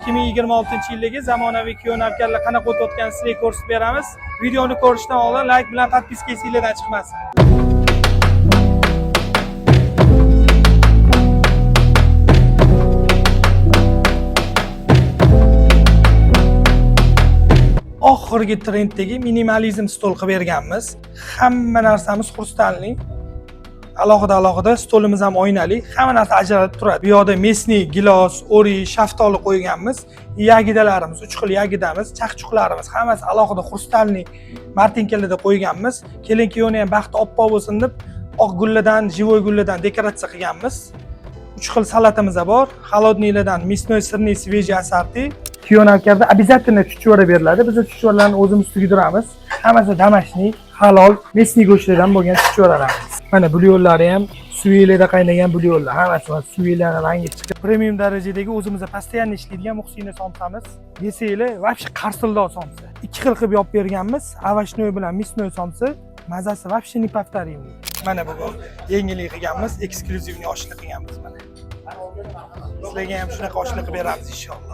2026-yildagi zamonaviy kuyov-navkarlar qanaqa o'tayotganini sizlarga ko'rsatib beramiz. Videoni ko'rishdan oldin like bilan podpiska esingizdan chiqmasin. Oxirgi trenddagi minimalizm stol qilib berganmiz. Hamma narsamiz xrustalli. Alohida stolimiz ham oynali, hamma narsa ajralib turadi. Bu yerda mesni, gilos, o'ri, shaftoli qo'yganmiz. Yagidalarimiz, 3 xil yagidamiz, chaqchuqlarimiz hammasi alohida xrustalli martinkalarda qo'yganmiz. Kelin-kuyovni ham baxti oppoq bo'lsin deb oq gullardan, живой gullardan dekoratsiya qilganmiz. 3 xil salatimiz bor. Холодныйlardan мясной, сырный, свежий ассорти. Kuyov-navkarda обязательно chuchvara beriladi. Biz chuchvaralarni o'zimiz tugdiramiz. Hammasi damashli, halol, mesni go'shtlardan bo'lgan chuchvaralarimiz. Mana bulyonlari ham suyelada qaynagan bulyonlar. Hammasi suyelani rangi chiqib, premium darajadagi o'zimizda постоянно ishlaydigan muhsina somsamiz. Desanglar, вообще qarsildor somsa. 2 xil qilib yopib berganmiz. Avashnoy bilan мясной somsa. Mazasi вообще не повторимый. Mana bugun yengillik qilganmiz, eksklyuzivniy oshlik qilganmiz mana. Sizlarga ham shunaqa oshlik qilib beramiz inshaalloh.